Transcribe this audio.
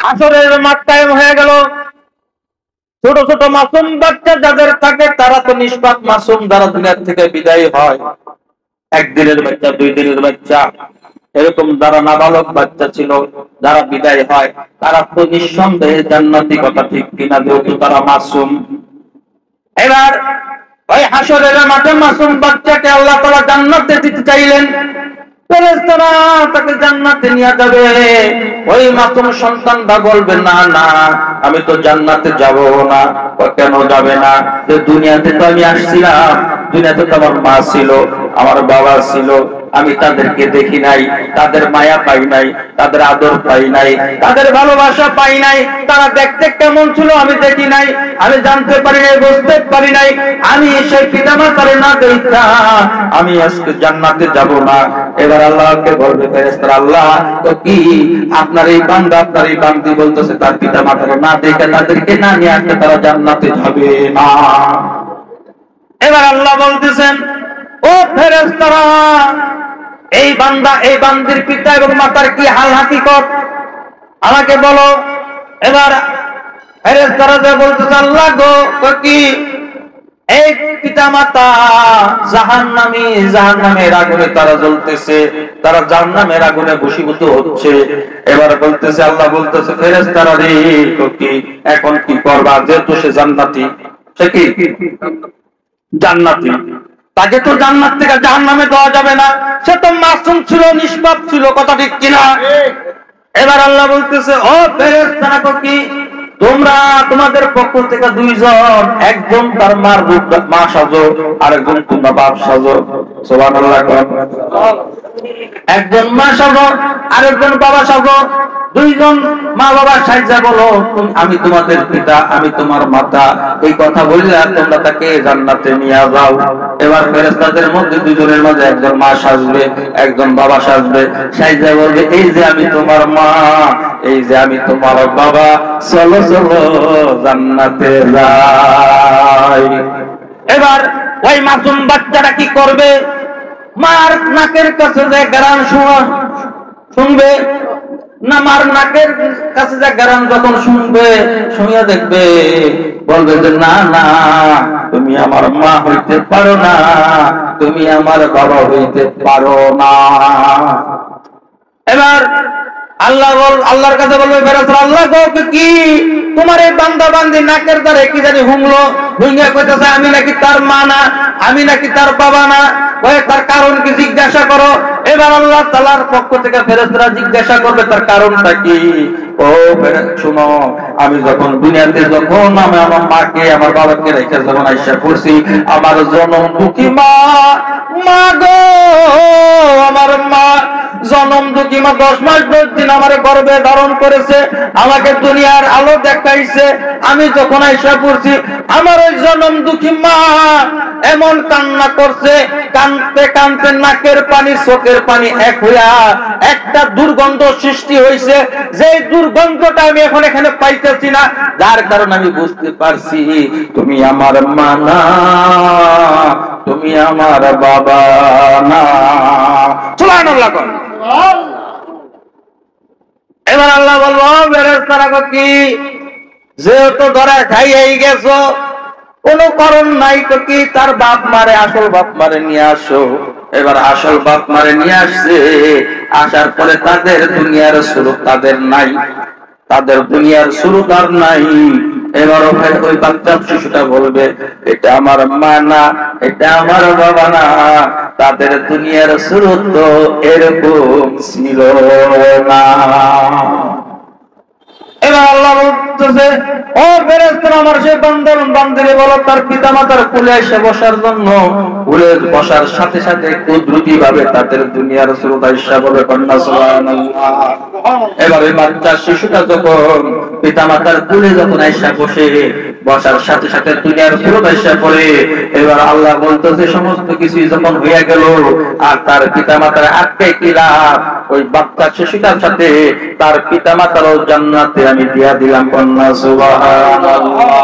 হাসরের মাঠ কায়েম হয়ে গেল। ছোট ছোট মাসুম বাচ্চা যাদের থাকে তারা তো নিষ্পাপ মাসুম, যারা দুনিয়ার থেকে বিদায় হয়, একদিনের বাচ্চা, 2 দিনের বাচ্চা, এরকম যারা নাবালক বাচ্চা ছিল, যারা বিদায় হয়, তারা তো নিঃসন্দেহে জান্নাতি, কথা ঠিক কিনা, যেহেতু তারা মাসুম। এবার ওই হাসরের মাঠে মাসুম বাচ্চাকে আল্লাহ তাআলা জান্নাতে দিতে চাইলেন। ফেরেশতারা তাকে জান্নাতে নিয়ে যাবে। ওই মাসুম সন্তানটা বলবে, না না, আমি তো জান্নাতে যাব না। কেন যাবে না? যে দুনিয়াতে তো আমি আসছিলাম, দুনিয়াতে তো আমার মা ছিল, আমার বাবা ছিল, আমি তাদেরকে দেখি নাই, তাদের মায়া পাই নাই, তাদের আদর পাই নাই, তাদের ভালোবাসা পাই নাই। তারা দেখতে কেমন ছিল আমি দেখি নাই, আমি জানতে পারি নাই, বুঝতে পারি নাই। আমি সেই পিতামাতার না দেখা আমি আজকে জান্নাতে যাব না। এবার আল্লাহকে বলবে ফেরেশতারা, আল্লাহ তো কি আপনার এই বান্দা, আপনার এই বান্দি বলতেছে তার পিতামাতার না দেখে, তাদেরকে না নিয়ে আসলে তারা জান্নাতে যাবে না। এবার আল্লাহ বলতেছেন, ও ফেরেশতারা, এই বান্দা, এই বান্দির পিতা এবং মাতার কি হাল হাকিকত আমাকে বলো। এবার ফেরেশতারা যে বলতেছে, আল্লাহ গো, কি এই পিতা মাতা জাহান্নামী, জাহান্নামের আগুনে তারা জ্বলতেছে, তারা জাহান্নামের আগুনে ভস্মীভূত হচ্ছে। এবার বলতেছে, আল্লাহ বলতেছে, ফেরেশতারা রে, কি এখন কি করবা? যেহেতু সে জান্নাতি, সে কি জান্নাতি, তাকে তো জান্নাত থেকে জাহান্নামে দেওয়া যাবে না। সে তো মাসুম ছিল, নিষ্পাপ ছিল, কথা ঠিক কিনা? এবার আল্লাহ বলতেছে, ও ফেরেশতারা, কি তোমরা তোমাদের পক্ষ থেকে 2 জন, একজন তার মার রূপ মা সাজো, আরেকজন তোমরা বাপ সাজো। সুবহানাল্লাহ। একজন মা সাজো, আরেকজন বাবা সাজো। 2 জন মা বাবা সাজা বলো, আমি তোমাদের পিতা, আমি তোমার মাতা, এই কথা বললে তোমরা তাকে জান্নাতে নিয়ে যাও। এবার ফেরেশতাদের মধ্যে 2 জনের মাঝে একজন মা সাজবে, একজন বাবা সাজবে। সাজা বলবে, এই যে আমি তোমার মা, এই যে আমি তোমার বাবা, চলো চলো জান্নাতে যাই। এবার ওই মাসুম বাচ্চাটা কি করবে? মার নাকের কাছে যে গান শুনবে না, মার নাকের কাছে যে গান যখন শুনবে, শুনিয়া দেখবে, বলবে যে না না, তুমি আমার মা হইতে পারো না, তুমি আমার বাবা হইতে পারো না। এবার আল্লাহর কাছে বলবে ফেরেশতারা, আল্লাহ গো, কি তোমার এই বান্দা বান্দি নাকের দ্বারে কি জানি হুমলো, হুঙ্গা কইতেছে আমি নাকি তার মা না, আমি নাকি তার বাবা না, ওই তার কারণ কি জিজ্ঞাসা করো। এবার আল্লাহ তাআলার পক্ষ থেকে ফেরেশতারা জিজ্ঞাসা করবে তার কারণটা কি। ও শুনো, আমি যখন দুনিয়াতে, যখন আমি আমার মাকে, আমার বাবাকে রেখে যখন আইসা করছি, আমার জনম দুঃখী মা, মা গো, আমার মা জনম দুঃখী মা 10 মাস 10 দিন আমার গর্ভে ধারণ করেছে, আমাকে দুনিয়ার আলো দেখাইছে। আমি যখন আইসা পড়ছি, আমার ওই জনম দুঃখী মা এমন কান্না করছে, কানতে কানতে নাকের পানি চোখের পানি এক হইয়া একটা দুর্গন্ধ সৃষ্টি হয়েছে। যে দুর্গন্ধটা আমি এখন এখানে পাইতেছি না, যার কারণে আমি বুঝতে পারছি তুমি আমার মা না, তুমি আমার বাবা না। সুবহানাল্লাহ। এবার আল্লাহ বলবো, ফেরেশতারা কি যেহেতু ধরা খাইয়াই গেছো, কোন কারণ নাই, তো কি তার বাপ মারে, আসল বাপ মারে নিয়ে আসো। এবার আসল বাপ মারে নিয়ে আসছে, আসার পরে তাদের দুনিয়ার শুরু তাদের নাই, তাদের দুনিয়ার শুরু তার নাই। এবার ওই বাচ্চা শিশুটা বলবে, এটা আমার মা না, এটা আমার বাবা না, তাদের দুনিয়ার শুরু তো এরকম ছিল না। এবার আল্লাহ বলতেছে, ও ফেরেশতারা, আমার সেই বান্দারে বলো তার পিতা মাতার কোলে এসে বসার জন্য। কোলে বসার সাথে সাথে কুদরতি ভাবে তাদের দুনিয়ার শুরুটা ইচ্ছা বলে কন্যা। সুবহানাল্লাহ। এবার ওই বাচ্চা শিশুটা যখন পিতা মাতার কোলে যখন এসে বসে, বসার সাথে সাথে দুনিয়ার শুরুটা ইচ্ছা করে। এবার আল্লাহ বলতেছে, সমস্ত কিছু যখন হইয়া গেল, আর তার পিতা মাতার আটকে কি লাভ? ওই বাচ্চা শিশুটার সাথে তার পিতা মাতারও জান্নাতে আমি দিয়া দিলাম কন্যা। সুবহানাল্লাহ।